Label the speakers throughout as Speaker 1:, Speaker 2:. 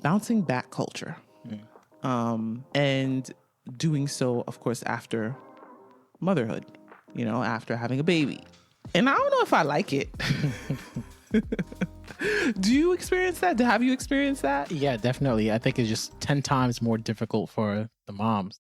Speaker 1: bouncing back culture. And doing so, of course, after motherhood, after having a baby. And I don't know if I like it. Do you experience that? Have you experienced that?
Speaker 2: Yeah, definitely. I think it's just 10 times more difficult for the moms.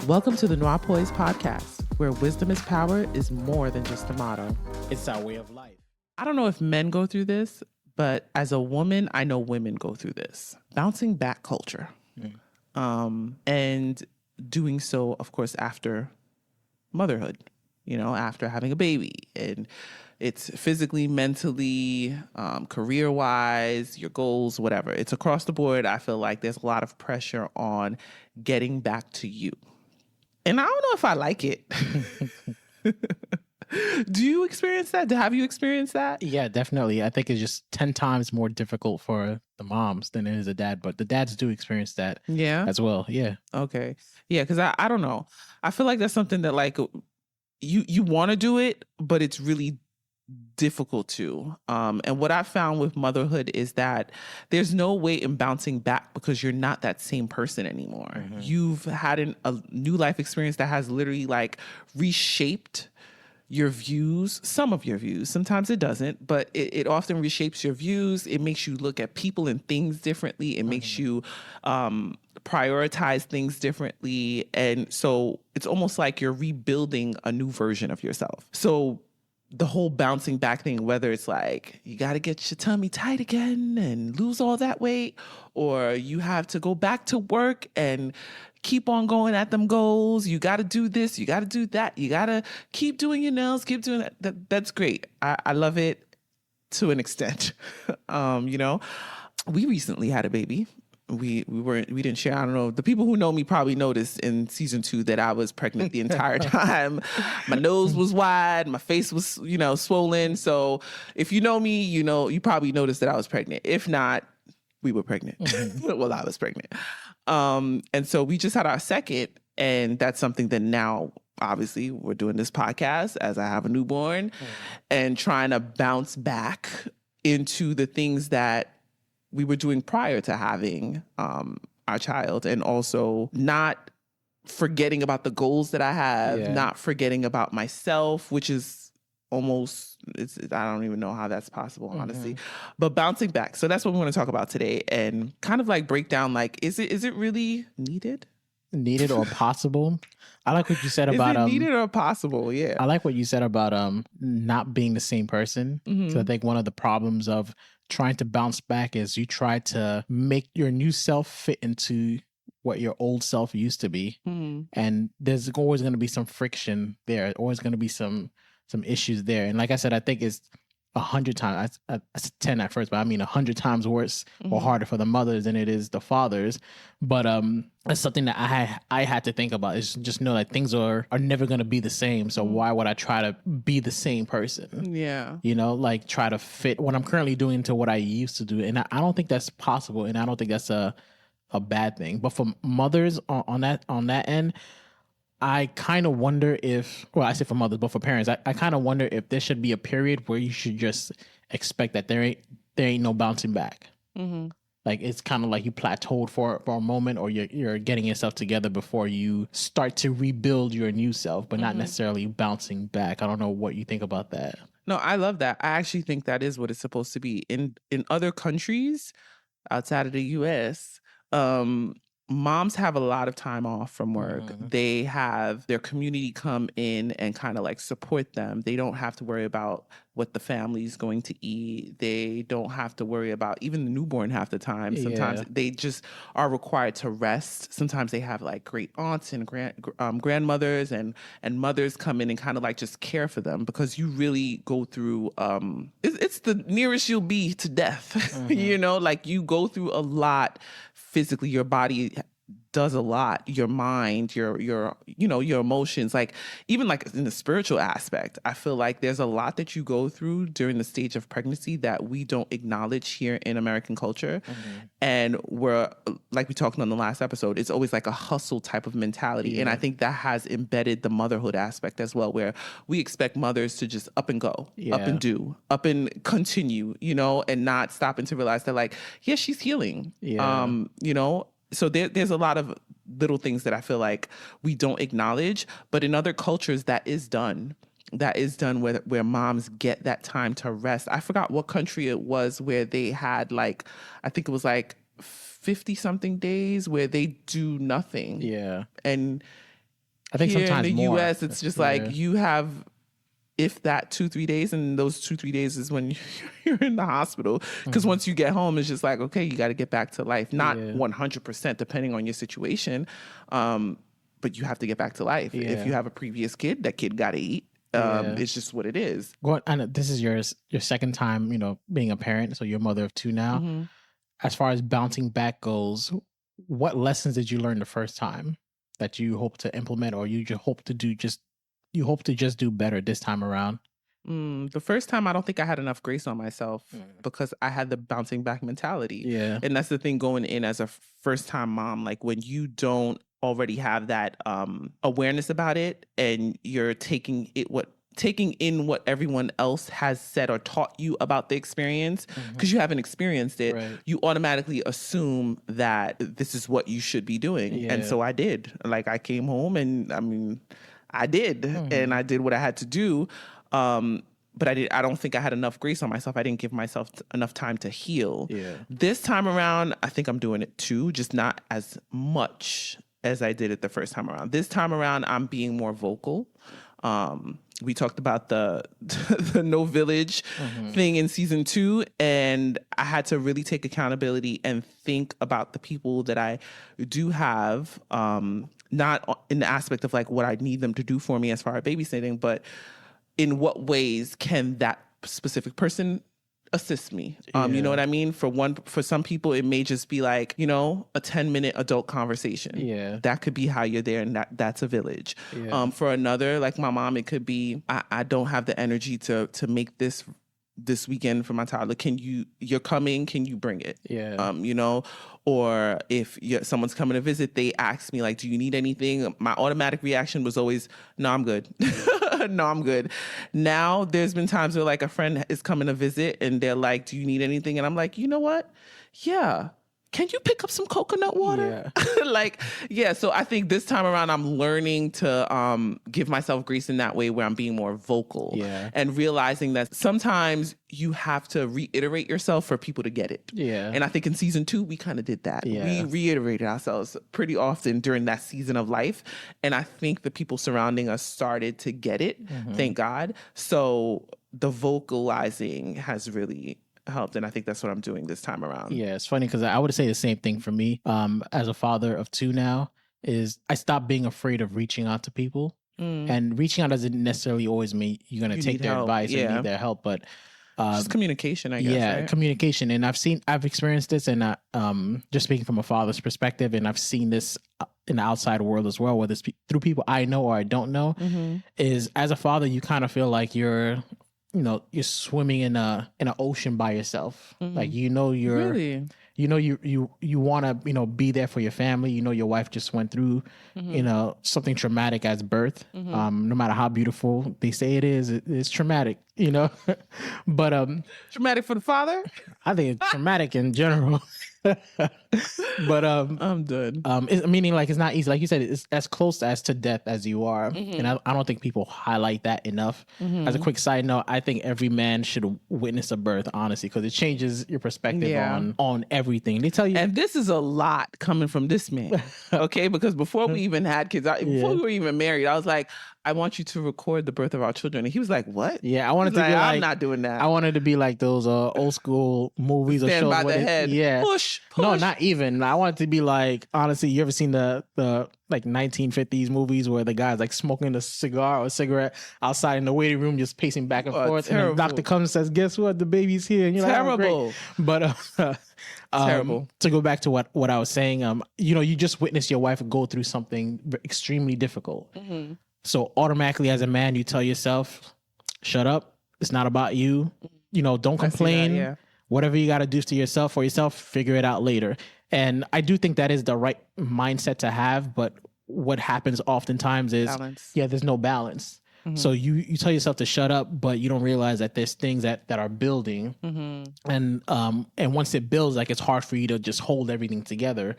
Speaker 1: Welcome to the NOIRPOISED podcast, where wisdom is power is more than just a motto.
Speaker 2: It's our way of life.
Speaker 1: I don't know if men go through this, but as a woman, I know women go through this. Bouncing back culture. And doing so, of course, after motherhood, after having a baby. And it's physically, mentally, career-wise, your goals, whatever. It's across the board. I feel like there's a lot of pressure on getting back to you. And I don't know if I like it. Do you experience that? Have you experienced that?
Speaker 2: Yeah, definitely. I think it's just 10 times more difficult for the moms than it is a dad, but the dads do experience that as well. Yeah.
Speaker 1: Okay. Yeah, because I don't know. I feel like that's something that like you want to do it, but it's really difficult to. And what I found with motherhood is that there's no way in bouncing back because you're not that same person anymore. Mm-hmm. You've had a new life experience that has literally like reshaped your views, some of your views. Sometimes it doesn't, but it often reshapes your views. It makes you look at people and things differently. It makes you prioritize things differently. And so it's almost like you're rebuilding a new version of yourself. So the whole bouncing back thing, whether it's like you got to get your tummy tight again and lose all that weight, or you have to go back to work and keep on going at them goals. You got to do this. You got to do that. You got to keep doing your nails, keep doing that. That's great. I love it to an extent. We recently had a baby. We didn't share. I don't know. The people who know me probably noticed in season 2 that I was pregnant the entire time. My nose was wide. My face was, swollen. So if you know me, you probably noticed that I was pregnant. If not, we were pregnant. Mm-hmm. Well, I was pregnant. And so we just had our second, and that's something that now, obviously, we're doing this podcast as I have a newborn and trying to bounce back into the things that we were doing prior to having our child, and also not forgetting about the goals that I have, not forgetting about myself, which is almost, I don't even know how that's possible, honestly, but bouncing back. So that's what we want to talk about today, and kind of like break down, like, is it really needed?
Speaker 2: Needed or possible? I like what you said about
Speaker 1: is it needed or possible? Yeah.
Speaker 2: I like what you said about not being the same person. So I think one of the problems of trying to bounce back is you try to make your new self fit into what your old self used to be. And there's always going to be some friction there. Always going to be some issues there. And like I said, I think it's 100 times, I said 10 at first, but I mean 100 times worse or harder for the mothers than it is the fathers. But that's something that I had to think about, is just know that things are never going to be the same. So why would I try to be the same person?
Speaker 1: Yeah.
Speaker 2: Like try to fit what I'm currently doing into what I used to do. And I don't think that's possible. And I don't think that's a bad thing. But for mothers on that end, I kind of wonder if, well, I say for mothers, but for parents, I kind of wonder if there should be a period where you should just expect that there ain't no bouncing back. Like it's kind of like you plateaued for a moment, or you're getting yourself together before you start to rebuild your new self, but not necessarily bouncing back. I don't know what you think about that.
Speaker 1: No, I love that. I actually think that is what it's supposed to be. In other countries outside of the US, moms have a lot of time off from work. They have their community come in and kind of like support them. They don't have to worry about what the family's going to eat. They don't have to worry about even the newborn half the time. Sometimes they just are required to rest. Sometimes they have like great aunts and grandmothers and mothers come in and kind of like just care for them, because you really go through, it's the nearest you'll be to death. Like you go through a lot physically. Your body does a lot. Your mind, your your emotions, like even like in the spiritual aspect, I feel like there's a lot that you go through during the stage of pregnancy that we don't acknowledge here in American culture. And we're, like we talked on the last episode, it's always like a hustle type of mentality. And I think that has embedded the motherhood aspect as well, where we expect mothers to just up and go, up and do, up and continue, and not stopping to realize that, like, yeah, she's healing. So there's a lot of little things that I feel like we don't acknowledge, but in other cultures that is done. That is done where moms get that time to rest. I forgot what country it was where they had, like, I think it was like 50 something days where they do nothing.
Speaker 2: Yeah.
Speaker 1: And
Speaker 2: I think
Speaker 1: here
Speaker 2: sometimes
Speaker 1: in the
Speaker 2: more.
Speaker 1: US, it's just like you have, if that 2-3 days, and those 2-3 days is when you're in the hospital, because once you get home, it's just like, okay, you got to get back to life. Not 100% depending on your situation, but you have to get back to life. If you have a previous kid, that kid got to eat. It's just what it is.
Speaker 2: And this is your second time, being a parent, so you're a mother of 2 now. As far as bouncing back goes, what lessons did you learn the first time that you hope to implement, or you just hope to just do better this time around?
Speaker 1: The first time, I don't think I had enough grace on myself because I had the bouncing back mentality.
Speaker 2: Yeah.
Speaker 1: And that's the thing going in as a first time mom, like when you don't already have that awareness about it, and you're taking in what everyone else has said or taught you about the experience, because you haven't experienced it, you automatically assume that this is what you should be doing. And so I did. Like, I came home and I did, and I did what I had to do. But I don't think I had enough grace on myself. I didn't give myself enough time to heal. This time around, I think I'm doing it too, just not as much as I did it the first time around. This time around, I'm being more vocal. We talked about the No Village thing in season 2, and I had to really take accountability and think about the people that I do have, not in the aspect of like what I need them to do for me as far as babysitting, but in what ways can that specific person assist me? You know what I mean? For some people, it may just be like, a 10-minute adult conversation. That could be how you're there, and that's a village. For another, like my mom, it could be, I don't have the energy to make this weekend for my toddler. You're coming, can you bring it? Or if someone's coming to visit, they ask me, like, do you need anything? My automatic reaction was always, no, I'm good. No, I'm good. Now there's been times where like a friend is coming to visit and they're like, do you need anything? And I'm like, you know what? Yeah. Can you pick up some coconut water? So I think this time around, I'm learning to give myself grace in that way, where I'm being more vocal and realizing that sometimes you have to reiterate yourself for people to get it. And I think in season 2, we kind of did that. We reiterated ourselves pretty often during that season of life. And I think the people surrounding us started to get it. Thank God. So the vocalizing has really helped, and I think that's what I'm doing this time around.
Speaker 2: It's funny because I would say the same thing for me. As a father of 2 now, is I stopped being afraid of reaching out to people, and reaching out doesn't necessarily always mean you're going to take their advice or need their help, but
Speaker 1: just communication, I guess. Right?
Speaker 2: Communication. And I've experienced this, and just speaking from a father's perspective, and I've seen this in the outside world as well, whether it's through people I know or I don't know, is as a father, you kind of feel like you're swimming in an ocean by yourself. Like, you're
Speaker 1: really?
Speaker 2: You want to, be there for your family. Your wife just went through, something traumatic as birth. No matter how beautiful they say it is, it's traumatic, but,
Speaker 1: traumatic for the father?
Speaker 2: I think it's traumatic in general. But
Speaker 1: I'm done.
Speaker 2: Meaning, like, it's not easy. Like you said, it's as close as to death as you are, and I don't think people highlight that enough. As a quick side note, I think every man should witness a birth, honestly, because it changes your perspective on everything. They tell you,
Speaker 1: and this is a lot coming from this man, okay? Because before we even had kids, before we were even married, I was like, I want you to record the birth of our children. And he was like, what?
Speaker 2: Yeah, I wanted to be like,
Speaker 1: I'm not doing that.
Speaker 2: I wanted to be like those old school movies or shows.
Speaker 1: Stand by the head.
Speaker 2: Yeah.
Speaker 1: Push.
Speaker 2: No, not even. I want it to be like, honestly, you ever seen the like 1950s movies where the guy's like smoking a cigar or a cigarette outside in the waiting room, just pacing back and forth,
Speaker 1: terrible.
Speaker 2: and the doctor comes and says, "Guess what? The baby's here." And you're
Speaker 1: terrible.
Speaker 2: Like, oh, great. But
Speaker 1: terrible.
Speaker 2: To go back to what I was saying, you just witnessed your wife go through something extremely difficult.
Speaker 1: Mm-hmm.
Speaker 2: So automatically, as a man, you tell yourself, "Shut up. It's not about you. Don't complain."
Speaker 1: Yeah.
Speaker 2: Whatever you got to do to yourself for yourself, figure it out later. And I do think that is the right mindset to have. But what happens oftentimes is,
Speaker 1: balance.
Speaker 2: There's no balance. Mm-hmm. So you tell yourself to shut up, but you don't realize that there's things that are building.
Speaker 1: Mm-hmm.
Speaker 2: And once it builds, like, it's hard for you to just hold everything together.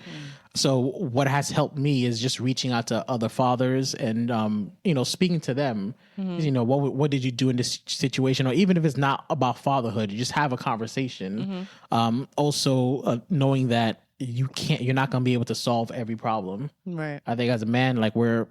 Speaker 2: So what has helped me is just reaching out to other fathers and, speaking to them, what did you do in this situation? Or even if it's not about fatherhood, you just have a conversation. Also knowing that you're not going to be able to solve every problem.
Speaker 1: Right.
Speaker 2: I think as a man, like, we're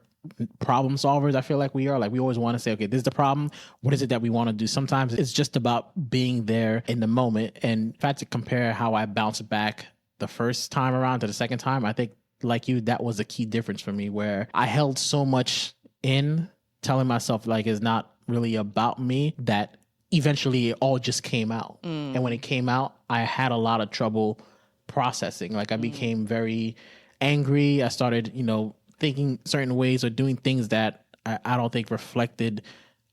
Speaker 2: problem solvers. I feel like we are. Like, we always want to say, okay, this is the problem. What is it that we want to do? Sometimes it's just about being there in the moment. And if I had to compare how I bounced back the first time around to the second time, I think, like you, that was a key difference for me, where I held so much in, telling myself, like, it's not really about me, that eventually it all just came out. And when it came out, I had a lot of trouble processing. Like, I became very angry. I started, thinking certain ways or doing things that I don't think reflected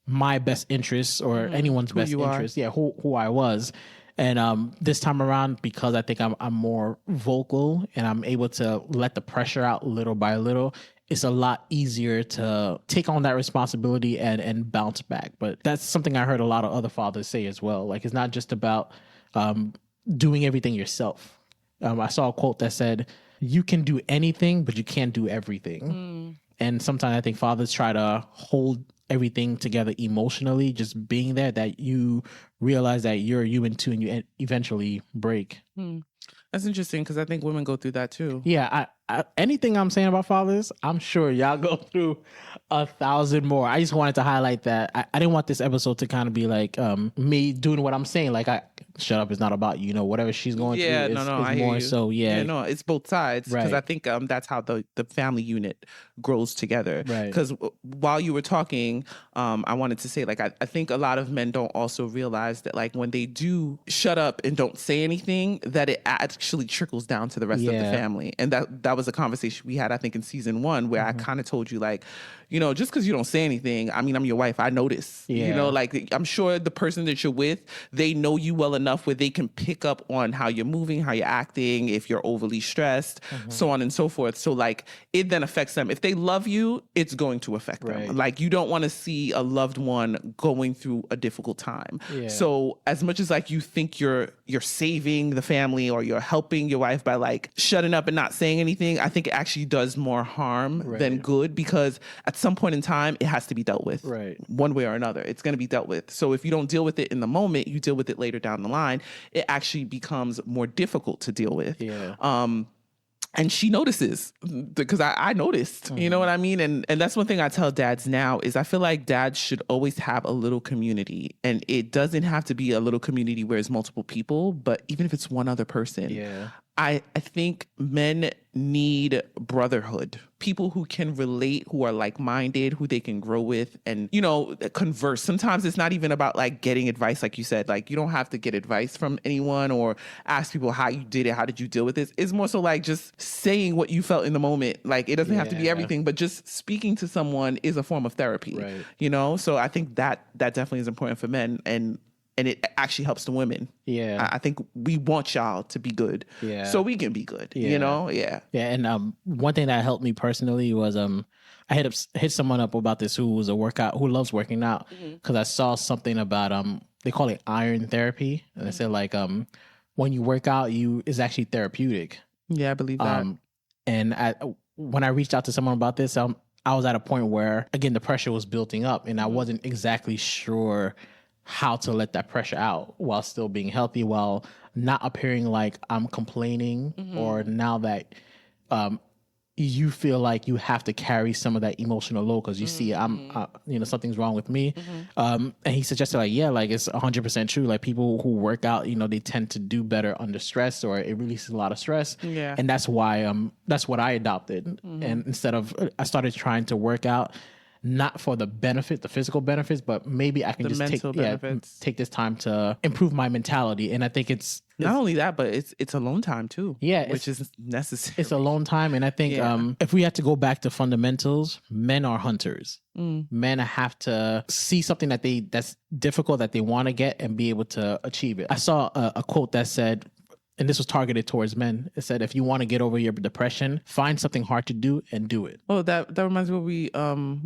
Speaker 2: my best interests or anyone's best interests. Yeah, who I was. And this time around, because I think I'm more vocal and I'm able to let the pressure out little by little, it's a lot easier to take on that responsibility and bounce back. But that's something I heard a lot of other fathers say as well. Like, it's not just about doing everything yourself. I saw a quote that said, "You can do anything, but you can't do everything." And sometimes I think fathers try to hold everything together emotionally, just being there, that you realize that you're a human too, and you eventually break.
Speaker 1: That's interesting, because I think women go through that too.
Speaker 2: Yeah, anything I'm saying about fathers, I'm sure y'all go through 1,000 more. I just wanted to highlight that. I didn't want this episode to kind of be like me doing what I'm saying. Like, shut up, it's not about you. Whatever she's going through is
Speaker 1: I
Speaker 2: more
Speaker 1: hear you.
Speaker 2: so. Yeah,
Speaker 1: no, it's both sides, because
Speaker 2: Right.
Speaker 1: I think that's how the family unit grows together.
Speaker 2: Right.
Speaker 1: Because while you were talking, I wanted to say, like, I think a lot of men don't also realize that, like, when they do shut up and don't say anything, that it actually trickles down to the rest of the family. And that was a conversation we had, I think, in season 1, where I kind of told you, like, just because you don't say anything, I mean, I'm your wife, I notice. Like, I'm sure the person that you're with, they know you well enough where they can pick up on how you're moving, how you're acting, if you're overly stressed, so on and so forth. So, like, it then affects them. If they love you, it's going to affect them. Like, you don't want to see a loved one going through a difficult time. So as much as, like, you think you're saving the family or you're helping your wife by, like, shutting up and not saying anything, I think it actually does more harm than good, because at some point in time, it has to be dealt with. One way or another, it's going to be dealt with. So if you don't deal with it in the moment, you deal with it later down the line, it actually becomes more difficult to deal with. And she notices, because I noticed, you know what I mean? And that's one thing I tell dads now is, I feel like dads should always have a little community. And it doesn't have to be a little community where it's multiple people, but even if it's one other person. I think men need brotherhood, people who can relate, who are like-minded, who they can grow with and, converse. Sometimes it's not even about, like, getting advice, like you said. Like, you don't have to get advice from anyone or ask people how you did it, how did you deal with this. It's more so, like, just saying what you felt in the moment. Like, it doesn't have to be everything, but just speaking to someone is a form of therapy, So I think that definitely is important for men, and it actually helps the women. I think we want y'all to be good, so we can be good.
Speaker 2: And one thing that helped me personally was I hit someone up about this who loves working out, because I saw something about they call it iron therapy, and they said, like, when you work out, it's actually therapeutic.
Speaker 1: I believe that.
Speaker 2: And when I reached out to someone about this, I was at a point where, again, the pressure was building up, and I wasn't exactly sure how to let that pressure out while still being healthy, while not appearing like I'm complaining, or now that you feel like you have to carry some of that emotional load because you see something's wrong with me. And he suggested like, yeah, like it's 100% true. Like people who work out, they tend to do better under stress, or it releases a lot of stress.
Speaker 1: Yeah.
Speaker 2: And that's why that's what I adopted. And instead of I started trying to work out not for the benefit, the physical benefits, but maybe I can just take this time to improve my mentality. And I think it's
Speaker 1: not only that, but it's alone time too.
Speaker 2: Yeah,
Speaker 1: which is necessary.
Speaker 2: It's alone time, and I think if we had to go back to fundamentals, men are hunters. Men have to see something that's difficult that they want to get and be able to achieve it. I saw a quote that said, and this was targeted towards men. It said, if you want to get over your depression, find something hard to do and do it.
Speaker 1: Oh, that reminds me what we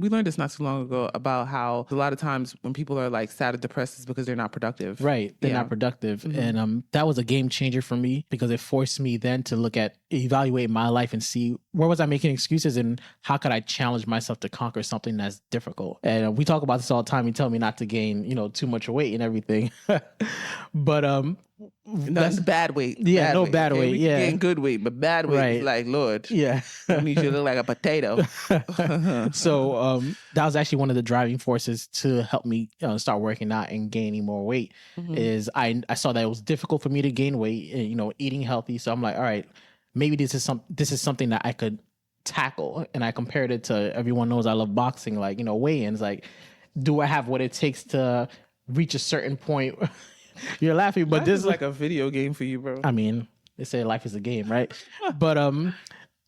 Speaker 1: learned this not too long ago about how a lot of times when people are like sad or depressed, it's because they're not productive.
Speaker 2: Right. They're not productive. And that was a game changer for me because it forced me then to evaluate my life and see where was I making excuses and how could I challenge myself to conquer something that's difficult. And we talk about this all the time. You tell me not to gain, too much weight and everything. But
Speaker 1: that's bad weight.
Speaker 2: Yeah,
Speaker 1: bad weight.
Speaker 2: Bad weight.
Speaker 1: We
Speaker 2: Yeah,
Speaker 1: gain good weight, but bad weight is like, Lord.
Speaker 2: Yeah,
Speaker 1: I need you to look like a potato.
Speaker 2: So that was actually one of the driving forces to help me start working out and gaining more weight. Is I saw that it was difficult for me to gain weight, and, eating healthy. So I'm like, all right, maybe this is something that I could tackle. And I compared it to, everyone knows I love boxing, like, weigh-ins. Like, do I have what it takes to reach a certain point? You're laughing, but this is
Speaker 1: like a video game for you, bro.
Speaker 2: I mean, they say life is a game, right? But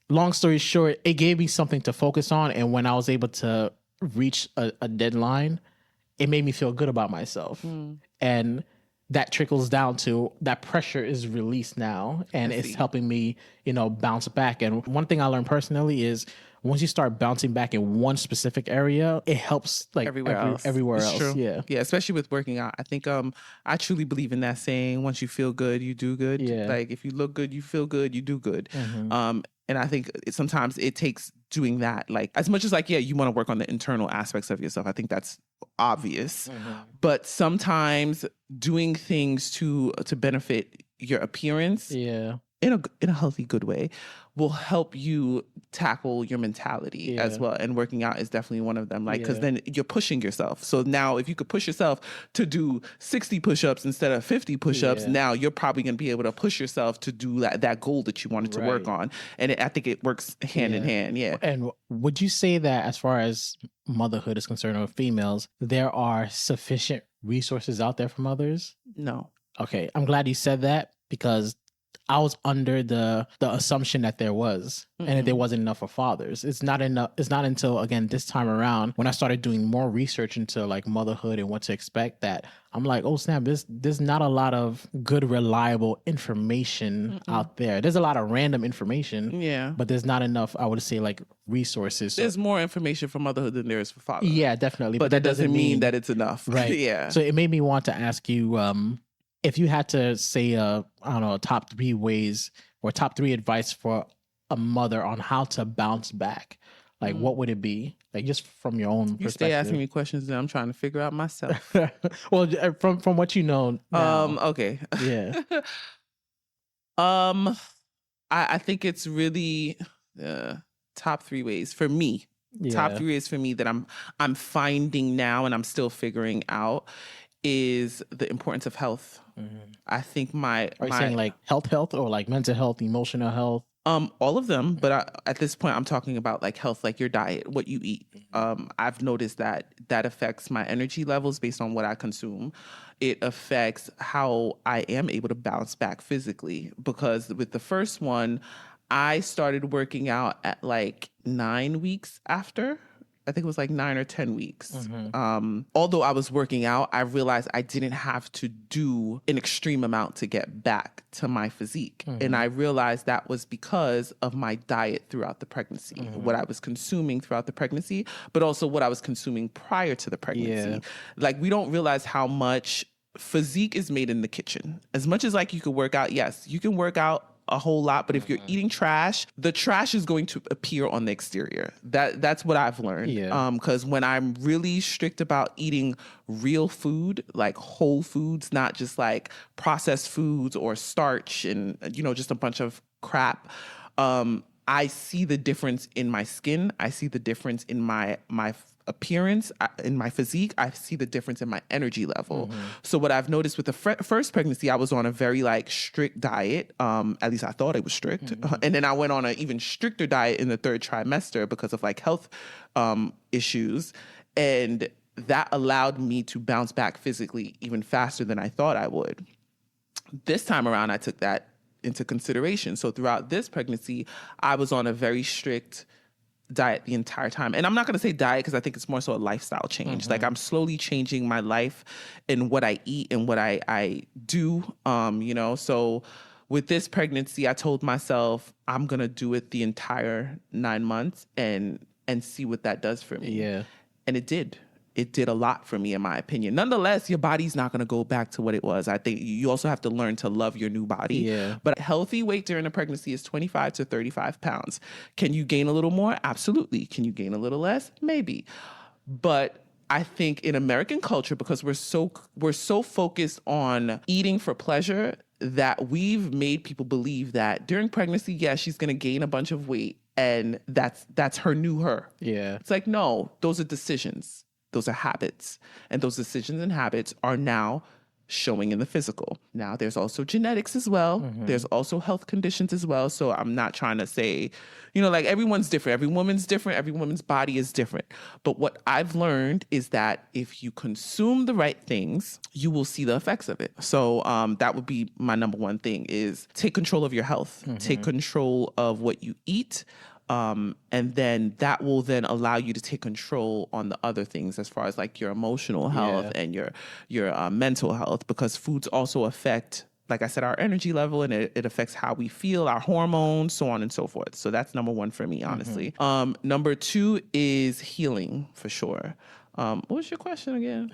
Speaker 2: long story short, it gave me something to focus on. And when I was able to reach a deadline, it made me feel good about myself. And that trickles down to that pressure is released now, and it's helping me, bounce back. And one thing I learned personally is once you start bouncing back in one specific area, it helps like everywhere else.
Speaker 1: True.
Speaker 2: Yeah.
Speaker 1: Yeah. Especially with working out. I think I truly believe in that saying, once you feel good, you do good.
Speaker 2: Yeah.
Speaker 1: Like if you look good, you feel good, you do good. And I think sometimes it takes doing that. Like as much as you want to work on the internal aspects of yourself. I think that's obvious. But sometimes doing things to benefit your appearance.
Speaker 2: Yeah.
Speaker 1: In a healthy, good way, will help you tackle your mentality as well. And working out is definitely one of them. Like, because then you're pushing yourself. So now if you could push yourself to do 60 push-ups instead of 50 push-ups, now you're probably going to be able to push yourself to do that goal that you wanted to work on. And I think it works hand in hand. Yeah.
Speaker 2: And would you say that as far as motherhood is concerned, or females, there are sufficient resources out there for mothers?
Speaker 1: No.
Speaker 2: Okay. I'm glad you said that, because I was under the assumption that there was, and that there wasn't enough for fathers. It's not enough. It's not until, again, this time around, when I started doing more research into like motherhood and what to expect, that I'm like, oh snap, there's not a lot of good, reliable information out there. There's a lot of random information, but there's not enough, I would say, like resources.
Speaker 1: There's more information for motherhood than there is for fatherhood.
Speaker 2: Yeah, definitely.
Speaker 1: But that doesn't mean that it's enough.
Speaker 2: Right.
Speaker 1: Yeah.
Speaker 2: So it made me want to ask you, if you had to say, top 3 ways or top 3 advice for a mother on how to bounce back, like what would it be? Like just from your own perspective.
Speaker 1: You stay asking me questions that I'm trying to figure out myself.
Speaker 2: Well, from what you know now.
Speaker 1: Okay.
Speaker 2: Yeah.
Speaker 1: I think it's really top 3 ways for me.
Speaker 2: Yeah.
Speaker 1: Top 3 ways for me that I'm finding now and I'm still figuring out is the importance of health. I think Are
Speaker 2: you saying like health or like mental health, emotional health?
Speaker 1: All of them, but at this point I'm talking about like health, like your diet, what you eat. I've noticed that affects my energy levels based on what I consume. It affects how I am able to bounce back physically, because with the first one, I started working out at like 9 weeks after. I think it was like 9 or 10 weeks. Although I was working out, I realized I didn't have to do an extreme amount to get back to my physique. And I realized that was because of my diet throughout the pregnancy, what I was consuming throughout the pregnancy, but also what I was consuming prior to the pregnancy.
Speaker 2: Yeah.
Speaker 1: Like we don't realize how much physique is made in the kitchen. As much as like you could work out, yes, you can work out a whole lot, but if you're eating trash, the trash is going to appear on the exterior. That's what I've learned.
Speaker 2: Yeah.
Speaker 1: Because when I'm really strict about eating real food, like whole foods, not just like processed foods or starch and just a bunch of crap, I see the difference in my skin. I see the difference in my appearance, in my physique. I see the difference in my energy level. So what I've noticed with the first pregnancy, I was on a very like strict diet. At least I thought it was strict. And then I went on an even stricter diet in the third trimester because of like health issues. And that allowed me to bounce back physically even faster than I thought I would. This time around, I took that into consideration. So throughout this pregnancy, I was on a very strict diet the entire time. And I'm not going to say diet because I think it's more so a lifestyle change. Like I'm slowly changing my life and what I eat and what I do, you know. So with this pregnancy, I told myself I'm going to do it the entire 9 months and see what that does for me.
Speaker 2: Yeah.
Speaker 1: And it did. It did a lot for me, in my opinion. Nonetheless, your body's not going to go back to what it was. I think you also have to learn to love your new body.
Speaker 2: Yeah.
Speaker 1: But healthy weight during a pregnancy is 25 to 35 pounds. Can you gain a little more? Absolutely. Can you gain a little less? Maybe. But I think in American culture, because we're so focused on eating for pleasure, that we've made people believe that during pregnancy, yeah, she's going to gain a bunch of weight and that's her new her.
Speaker 2: Yeah.
Speaker 1: It's like, no, those are decisions. Those are habits. And those decisions and habits are now showing in the physical. Now, there's also genetics as well. There's also health conditions as well. So I'm not trying to say, you know, like everyone's different. Every woman's different. Every woman's body is different. But what I've learned is that if you consume the right things, you will see the effects of it. So that would be my number one thing is take control of your health. Take control of what you eat. And then that will then allow you to take control on the other things as far as like your emotional health and your mental health, because foods also affect, like I said, our energy level, and it affects how we feel, our hormones, so on and so forth. So that's number one for me, honestly. Number two is healing for sure. What was your question again?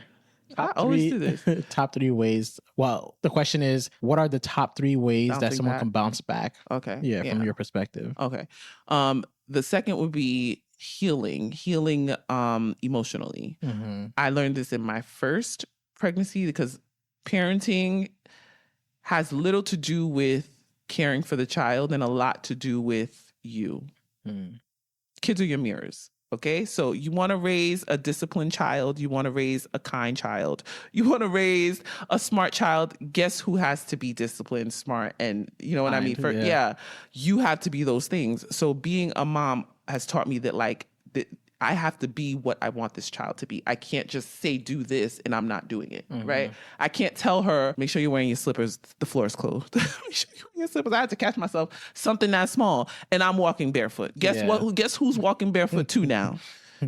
Speaker 1: I always do this.
Speaker 2: Top 3 ways. Well, the question is, what are the top 3 ways that
Speaker 1: Bouncing
Speaker 2: someone
Speaker 1: back.
Speaker 2: can bounce back?
Speaker 1: Okay.
Speaker 2: Yeah, from your perspective.
Speaker 1: Okay. The second would be healing emotionally. I learned this in my first pregnancy because parenting has little to do with caring for the child and a lot to do with you. Kids are your mirrors. Okay, so you want to raise a disciplined child. You want to raise a kind child. You want to raise a smart child. Guess who has to be disciplined, smart, and you know what I mean? You have to be those things. So being a mom has taught me that like I have to be what I want this child to be. I can't just say do this and I'm not doing it, right? I can't tell her, make sure you're wearing your slippers, the floor is closed. Make sure you're wearing your slippers. I had to catch myself, something that small, and I'm walking barefoot. Guess what? Guess who's walking barefoot too now?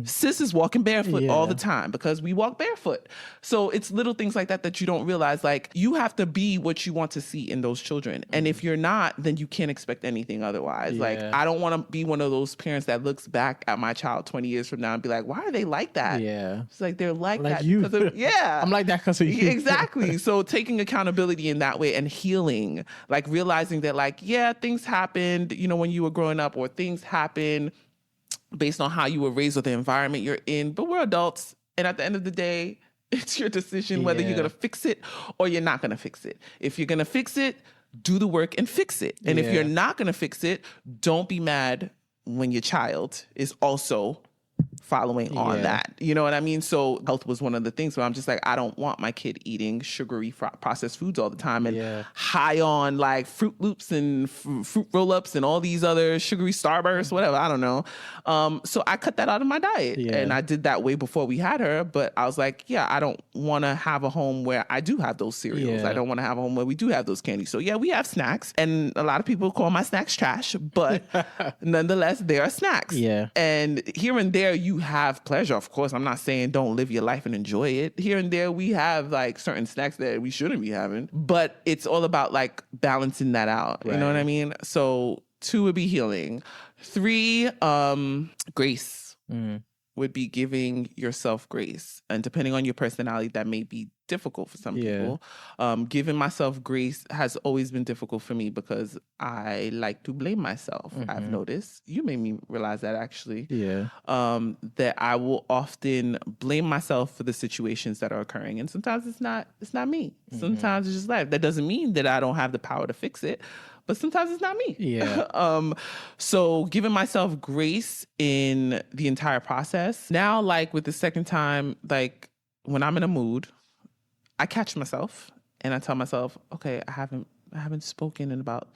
Speaker 1: Sis is walking barefoot all the time because we walk barefoot. So it's little things like that that you don't realize. Like you have to be what you want to see in those children. And if you're not, then you can't expect anything otherwise. Like I don't want to be one of those parents that looks back at my child 20 years from now and be like, why are they like that?
Speaker 2: Yeah.
Speaker 1: It's like they're like that.
Speaker 2: You.
Speaker 1: I'm
Speaker 2: like that because of you.
Speaker 1: Exactly. So taking accountability in that way and healing, like realizing that like, yeah, things happened, you know, when you were growing up, or things happen based on how you were raised or the environment you're in, but we're adults. And at the end of the day, it's your decision whether you're going to fix it or you're not going to fix it. If you're going to fix it, do the work and fix it. And if you're not going to fix it, don't be mad when your child is also following on that. You know what I mean? So health was one of the things where I'm just like, I don't want my kid eating sugary processed foods all the time and high on like Fruit Loops and fruit roll-ups and all these other sugary Starbursts, whatever, I don't know. So I cut that out of my diet. And I did that way before we had her, but I was like, I don't want to have a home where I do have those cereals. I don't want to have a home where we do have those candies. So we have snacks, and a lot of people call my snacks trash, but nonetheless, they are snacks. And here and there, you have pleasure. Of course, I'm not saying don't live your life and enjoy it. Here and there, we have like certain snacks that we shouldn't be having, but it's all about like balancing that out. You know what I mean? So 2 would be healing. 3, grace. Would be giving yourself grace. And depending on your personality, that may be difficult for some people. Giving myself grace has always been difficult for me because I like to blame myself. I've noticed. You made me realize that actually. That I will often blame myself for the situations that are occurring. And sometimes it's not me. Sometimes it's just life. That doesn't mean that I don't have the power to fix it. but sometimes it's not me.
Speaker 2: Yeah.
Speaker 1: So giving myself grace in the entire process. Now, like with the second time, like when I'm in a mood, I catch myself and I tell myself, okay, I haven't spoken in about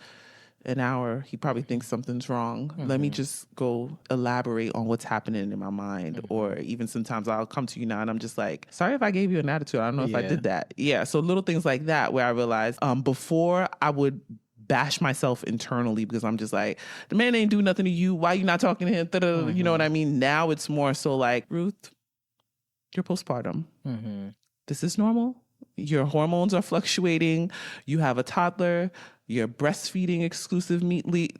Speaker 1: an hour. He probably thinks something's wrong. Let me just go elaborate on what's happening in my mind. Or even sometimes I'll come to you now and I'm just like, sorry if I gave you an attitude. I don't know if I did that. Yeah. So little things like that where I realized before I would bash myself internally because I'm just like, the man ain't do nothing to you. Why you not talking to him? You know what I mean? Now it's more so like, Ruth, you're postpartum. This is normal. Your hormones are fluctuating. You have a toddler. You're breastfeeding exclusively.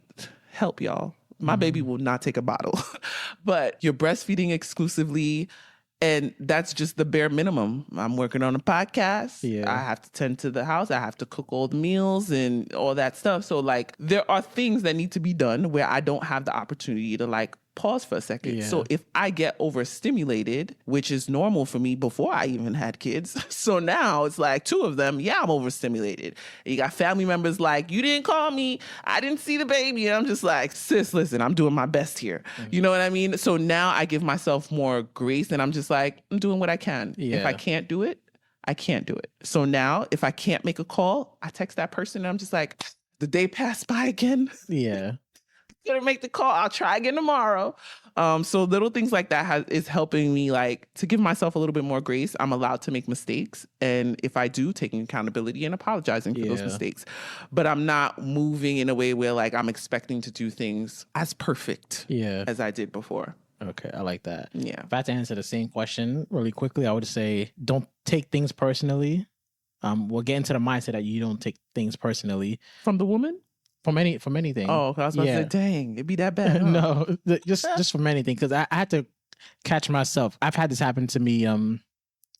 Speaker 1: Help, y'all. My baby will not take a bottle, but you're breastfeeding exclusively. And that's just the bare minimum. I'm working on a podcast.
Speaker 2: Yeah.
Speaker 1: I have to tend to the house. I have to cook all the meals and all that stuff. So like there are things that need to be done where I don't have the opportunity to like pause for a second.
Speaker 2: Yeah.
Speaker 1: So if I get overstimulated, which is normal for me before I even had kids. So now it's like two of them. Yeah, I'm overstimulated. And you got family members like, you didn't call me. I didn't see the baby. And I'm just like, sis, listen, I'm doing my best here. You know what I mean? So now I give myself more grace and I'm just like, I'm doing what I can.
Speaker 2: Yeah.
Speaker 1: If I can't do it, I can't do it. So now if I can't make a call, I text that person and I'm just like, the day passed by again.
Speaker 2: Yeah.
Speaker 1: Gonna make the call. I'll try again tomorrow. So little things like that is helping me like to give myself a little bit more grace. I'm allowed to make mistakes. And if I do, taking accountability and apologizing for those mistakes. But I'm not moving in a way where like I'm expecting to do things as perfect as I did before.
Speaker 2: Okay, I like that.
Speaker 1: Yeah.
Speaker 2: If I had to answer the same question really quickly, I would say don't take things personally. We'll get into the mindset that you don't take things personally.
Speaker 1: From the woman?
Speaker 2: From anything.
Speaker 1: Oh, I was about to say, dang, it'd be that bad. Huh?
Speaker 2: No, just from anything. Because I had to catch myself. I've had this happen to me in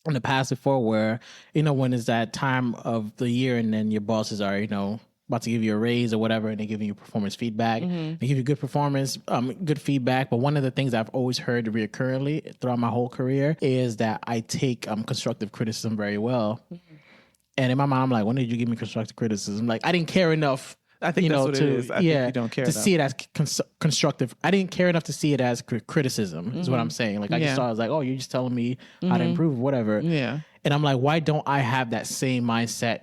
Speaker 2: the past before where, when it's that time of the year and then your bosses are, about to give you a raise or whatever, and they're giving you performance feedback. They give you good performance, good feedback. But one of the things I've always heard reoccurrently throughout my whole career is that I take constructive criticism very well. And in my mind, I'm like, when did you give me constructive criticism? Like, I didn't care enough.
Speaker 1: I think that's what it is. I think you don't care
Speaker 2: to
Speaker 1: enough.
Speaker 2: see it as constructive. I didn't care enough to see it as criticism. Is what I'm saying. Like I just thought I was like, oh, you're just telling me how to improve, whatever.
Speaker 1: Yeah.
Speaker 2: And I'm like, why don't I have that same mindset?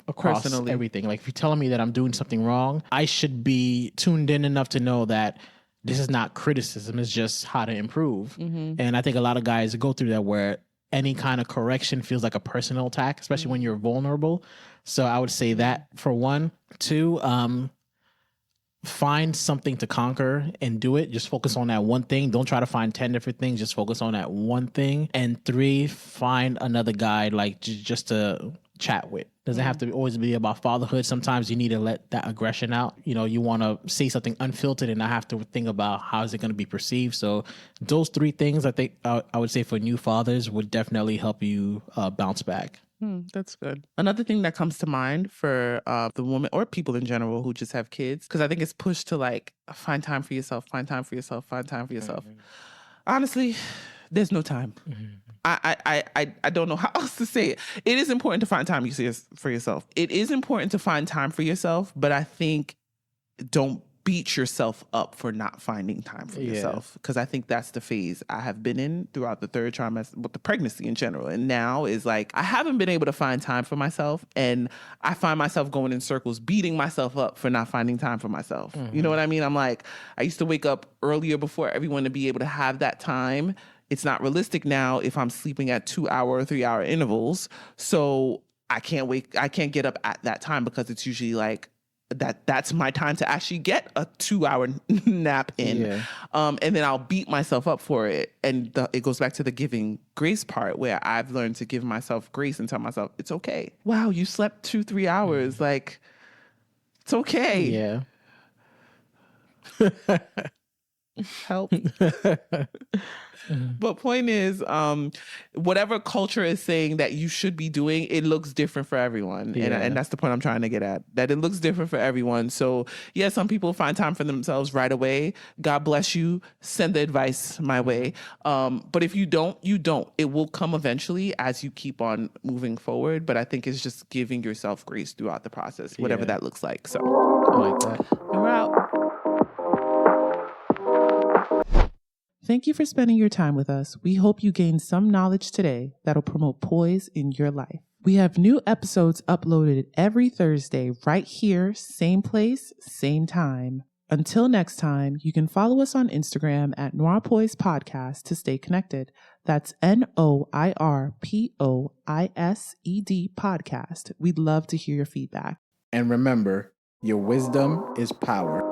Speaker 2: Across everything. Like if you're telling me that I'm doing something wrong, I should be tuned in enough to know that this is not criticism. It's just how to improve. And I think a lot of guys go through that where any kind of correction feels like a personal attack, especially when you're vulnerable. So I would say that for one. Two, find something to conquer and do it. Just focus on that one thing. Don't try to find 10 different things. Just focus on that one thing. And three, find another guy like just to chat with. Doesn't have to always be about fatherhood. Sometimes you need to let that aggression out. You want to say something unfiltered and not have to think about how is it going to be perceived. So those three things, I think I would say for new fathers would definitely help you bounce back.
Speaker 1: That's good. Another thing that comes to mind for the woman or people in general who just have kids, because I think it's pushed to like find time for yourself, find time for yourself, find time for yourself. Honestly, there's no time. I don't know how else to say it. It is important to find time for yourself. It is important to find time for yourself, but I think don't beat yourself up for not finding time for yourself, because I think that's the phase I have been in throughout the third trimester with the pregnancy in general. And now is like, I haven't been able to find time for myself, and I find myself going in circles, beating myself up for not finding time for myself. You know what I mean? I'm like, I used to wake up earlier before everyone to be able to have that time. It's not realistic now if I'm sleeping at 2-hour or 3-hour intervals. So I can't get up at that time because it's usually like, that's my time to actually get a 2-hour nap in. And then I'll beat myself up for it. And it goes back to the giving grace part where I've learned to give myself grace and tell myself, it's okay. Wow, you slept 2-3 hours. Like, it's okay.
Speaker 2: Yeah.
Speaker 1: Help. But point is, whatever culture is saying that you should be doing, it looks different for everyone. And that's the point I'm trying to get at, that it looks different for everyone. So yeah, some people find time for themselves right away. God bless you. Send the advice my way. But if you don't, you don't. It will come eventually as you keep on moving forward. But I think it's just giving yourself grace throughout the process, whatever that looks like. So
Speaker 2: I like that.
Speaker 1: And we're out. Thank you for spending your time with us. We hope you gained some knowledge today that'll promote poise in your life. We have new episodes uploaded every Thursday right here, same place, same time. Until next time, you can follow us on Instagram at NOIRPOISED Podcast to stay connected. That's NOIRPOISED Podcast. We'd love to hear your feedback.
Speaker 2: And remember, your wisdom is power.